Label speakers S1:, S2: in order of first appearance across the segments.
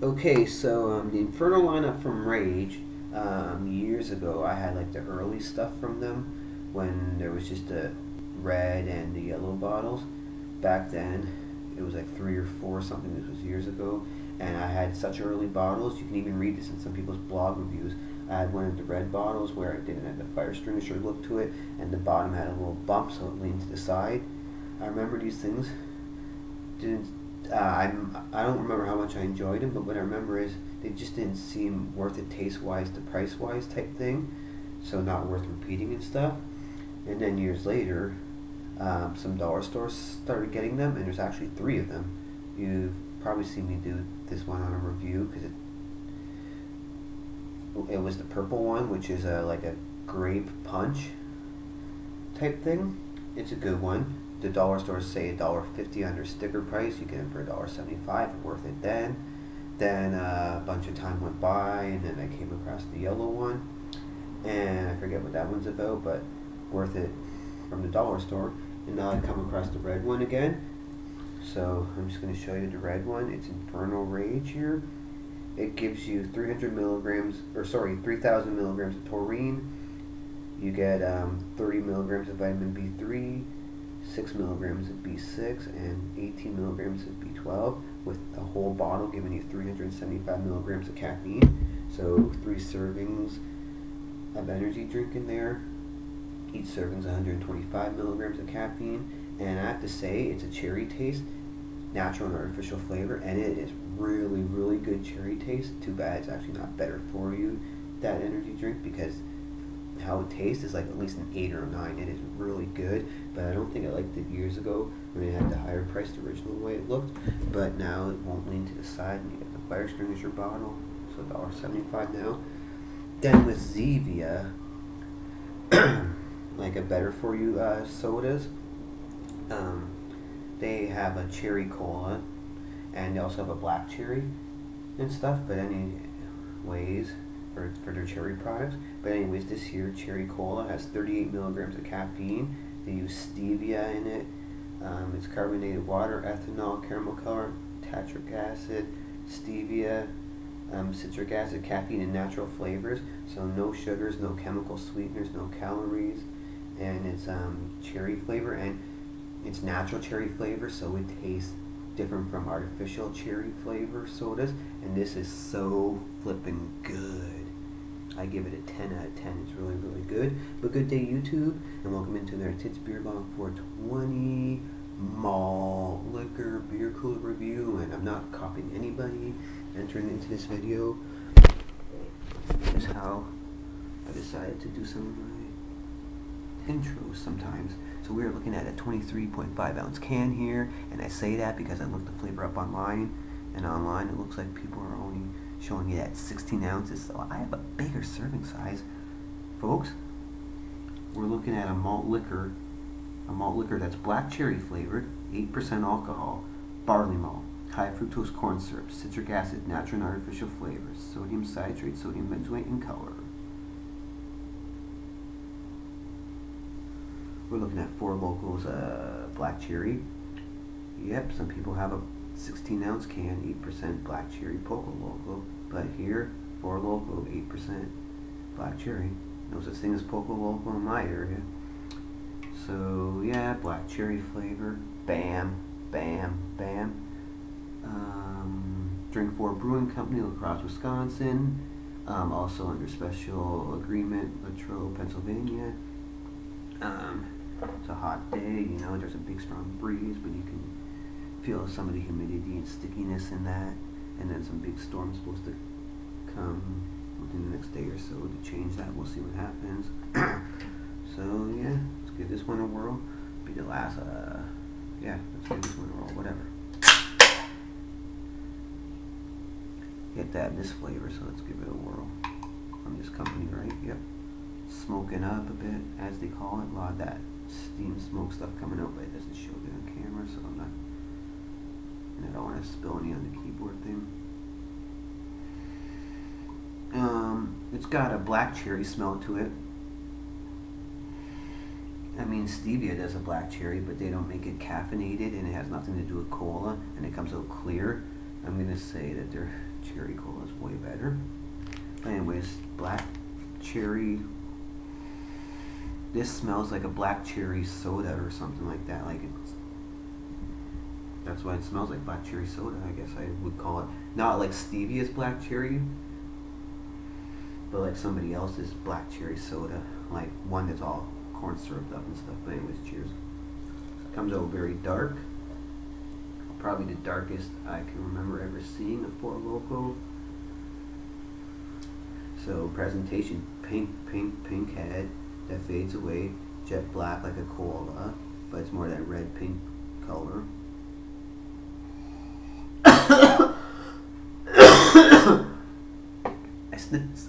S1: Okay, so the Inferno lineup from Rage, years ago, I had like the early stuff from them when there was just the red and the yellow bottles. Back then, it was like three or four something. This was years ago, and I had such early bottles. You can even read this in some people's blog reviews. I had one of the red bottles where it didn't have the fire extinguisher look to it, and the bottom had a little bump, so it leaned to the side. I remember these things didn't. I don't remember how much I enjoyed them, but what I remember is they just didn't seem worth it taste wise to price wise type thing, so not worth repeating and stuff. And then years later, some dollar stores started getting them, and there's actually three of them. You've probably seen me do this one on a review because it was the purple one, which is like a grape punch type thing. It's a good one. The dollar stores say $1.50 under sticker price. You get them for $1.75. Worth it then. Then a bunch of time went by, and then I came across the yellow one, and I forget what that one's about, but worth it from the dollar store. And now I come across the red one again. So I'm just going to show you the red one. It's Infernal Rage here. It gives you 300 milligrams, or sorry, 3,000 milligrams of taurine. You get 30 milligrams of vitamin B3, 6 milligrams of B6, and 18 milligrams of B12, with the whole bottle giving you 375 milligrams of caffeine. So 3 servings of energy drink in there. Each serving is 125 milligrams of caffeine. And I have to say, it's a cherry taste, natural and artificial flavor, and it is really, really good cherry taste. Too bad it's actually not better for you, that energy drink, because how it tastes is like at least an 8 or a 9. It is really good, but I don't think I liked it years ago when it had the higher priced original way it looked. But now it won't lean to the side, and you get the fire extinguisher bottle, so $1.75 now. Then with Zevia, like a better for you sodas, they have a cherry cola, and they also have a black cherry and stuff. But anyways, for their cherry products. But anyways, this here cherry cola has 38 milligrams of caffeine. They use stevia in it. It's carbonated water, ethanol, caramel color, tartric acid, stevia, citric acid, caffeine, and natural flavors. So no sugars, no chemical sweeteners, no calories, and it's cherry flavor, and it's natural cherry flavor, so it tastes different from artificial cherry flavor sodas. And this is so flipping good. I give it a 10 out of 10. It's really, really good. But good day, YouTube, and welcome into their Tits Beer Bong 420 malt liquor beer cooler review. And I'm not copying anybody entering into this video. Here's how I decided to do some of my intros sometimes. So we're looking at a 23.5 ounce can here, and I say that because I looked the flavor up online, and online it looks like people are only showing it at 16 ounces, so I have a bigger serving size. Folks, we're looking at a malt liquor that's black cherry flavored, 8% alcohol, barley malt, high fructose corn syrup, citric acid, natural and artificial flavors, sodium citrate, sodium benzoate, and color. We're looking at Four Loko's black cherry. Yep, some people have a 16 ounce can, 8% black cherry Poco Loko, but here, Four Loko, 8% black cherry. No such thing as Poco Loko in my area. So yeah, black cherry flavor, bam, bam, bam. Drink 4 Brewing Company, La Crosse, Wisconsin. Also under special agreement, Latrobe, Pennsylvania. It's a hot day, you know, there's a big strong breeze, but you can feel some of the humidity and stickiness in that. And then some big storm's supposed to come within the next day or so to change that. We'll see what happens. So yeah, let's give this one a whirl. Be the last, yeah, let's give this one a whirl, whatever. Get that in this flavor, so let's give it a whirl. From this company, right? Yep. Smoking up a bit, as they call it. A lot of that steam smoke stuff coming out, but it doesn't show good on camera, so I'm not, and I don't want to spill any on the keyboard thing. It's got a black cherry smell to it. I mean, stevia does a black cherry, but they don't make it caffeinated, and it has nothing to do with cola, and it comes out clear. I'm going to say that their cherry cola is way better. But anyways, black cherry. This smells like a black cherry soda or something like that. Like it's, that's why it smells like black cherry soda, I guess I would call it. Not like Stevia's black cherry, but like somebody else's black cherry soda. Like one that's all corn syruped up and stuff. But anyways, cheers. Comes out very dark. Probably the darkest I can remember ever seeing a Four Loko. So presentation, pink head that fades away, jet black like a cola, but it's more that red pink color.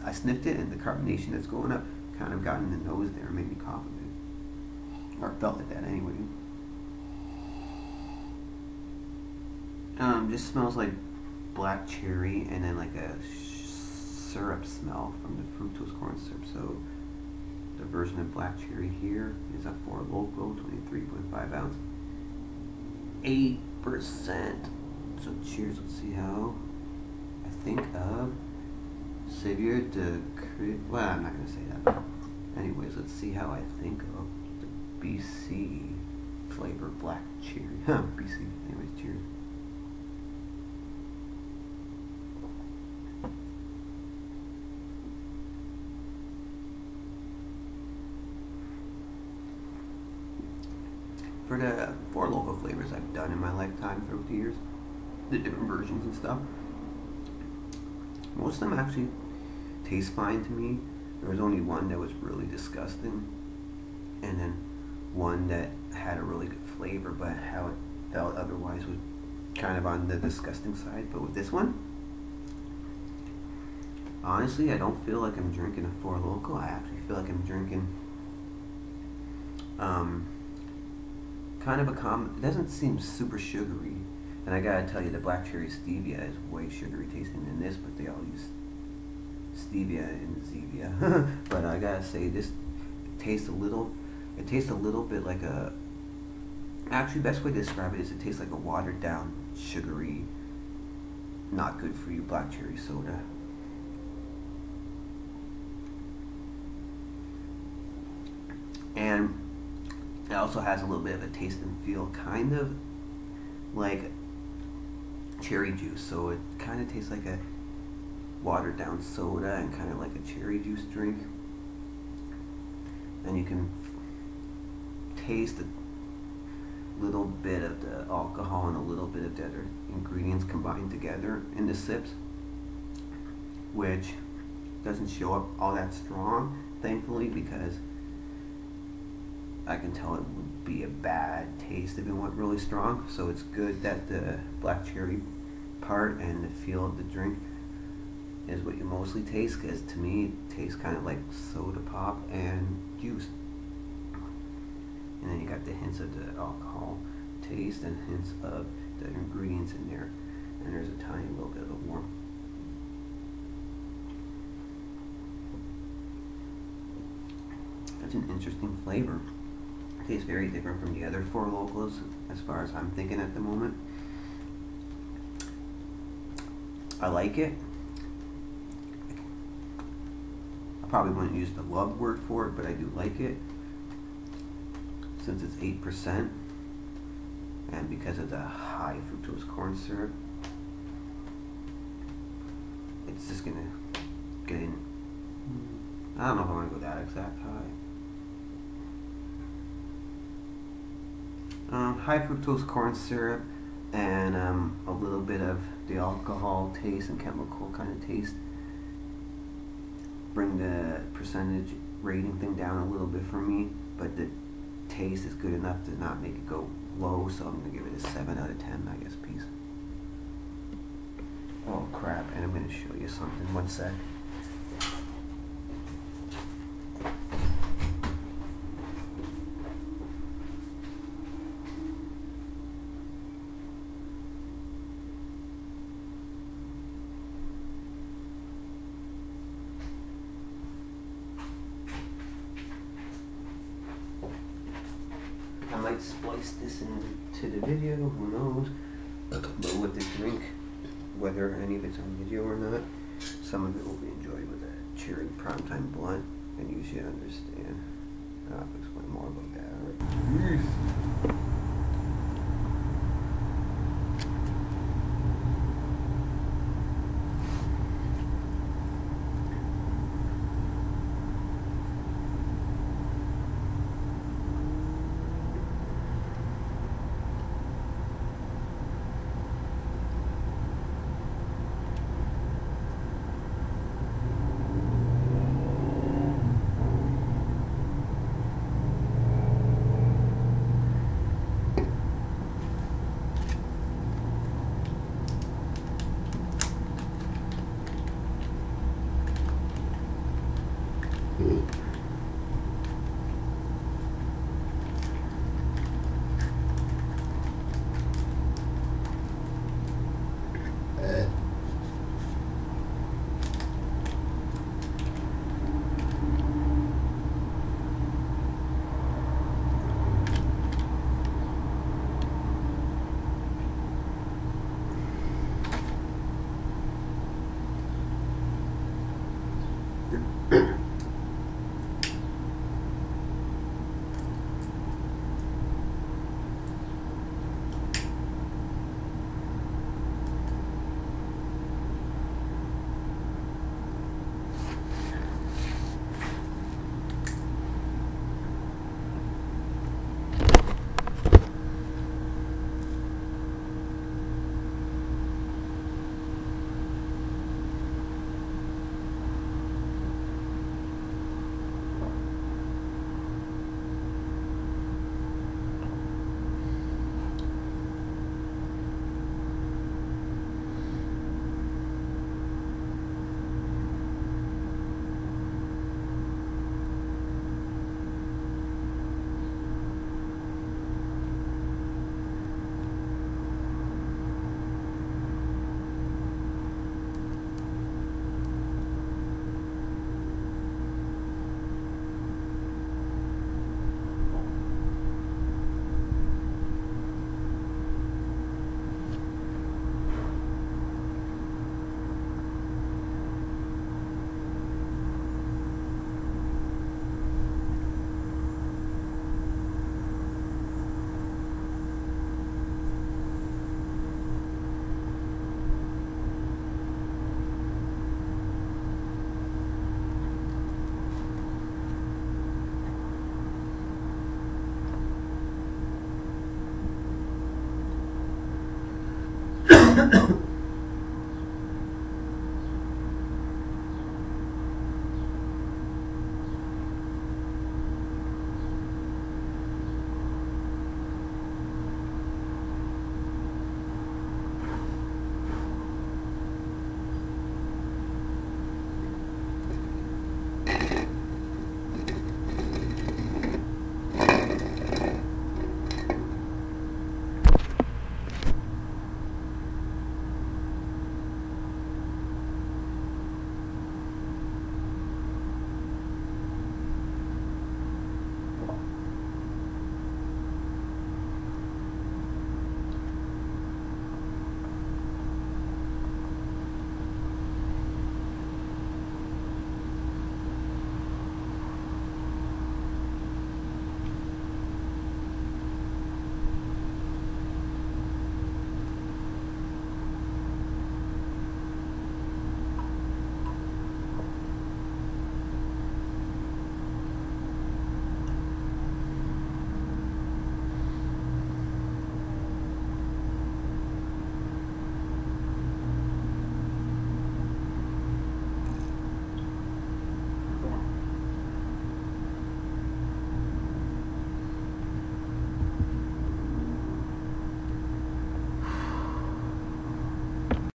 S1: I sniffed it, and the carbonation that's going up kind of got in the nose there and made me cough a bit, or felt like that anyway. Just smells like black cherry and then like a syrup smell from the fructose corn syrup. So the version of black cherry here is a Four Loko, 23.5 ounce, 8%. So cheers. Let's see how I think of Xavier de Cre. Well, I'm not gonna say that. But anyways, let's see how I think of the BC flavor black cherry. BC. Anyways, cheers. For the Four Loko flavors I've done in my lifetime throughout the years, the different versions and stuff, most of them actually taste fine to me. There was only one that was really disgusting, and then one that had a really good flavor, but how it felt otherwise was kind of on the disgusting side. But with this one, honestly, I don't feel like I'm drinking a Four Loko. I actually feel like I'm drinking kind of a it doesn't seem super sugary, and I gotta tell you, the black cherry stevia is way sugary tasting than this, but they all use stevia and Zevia. But I gotta say, this tastes a little bit like a, actually best way to describe it is it tastes like a watered down, sugary, not good for you black cherry soda. And it also has a little bit of a taste and feel, kind of like cherry juice. So it kind of tastes like a watered down soda and kind of like a cherry juice drink. And you can taste a little bit of the alcohol and a little bit of the other ingredients combined together in the sips, which doesn't show up all that strong, thankfully, because I can tell it would be a bad taste if it went really strong. So it's good that the black cherry part and the feel of the drink is what you mostly taste, because to me it tastes kind of like soda pop and juice. And then you got the hints of the alcohol taste and hints of the ingredients in there. And there's a tiny little bit of a warmth. That's an interesting flavor. Tastes very different from the other Four Lokos as far as I'm thinking at the moment. I like it. I probably wouldn't use the love word for it, but I do like it. Since it's 8%, and because of the high fructose corn syrup, it's just gonna get in. I don't know if I want to go that exact high. High fructose corn syrup and a little bit of the alcohol taste and chemical kind of taste bring the percentage rating thing down a little bit for me, but the taste is good enough to not make it go low, so I'm going to give it a 7 out of 10, I guess, piece. Oh crap, and I'm going to show you something, one sec. I might splice this into the video, who knows, but with the drink whether any of it's on video or not. Some of it will be enjoyed with a cherry primetime blunt, and you should understand. I'll explain more about that. Alright.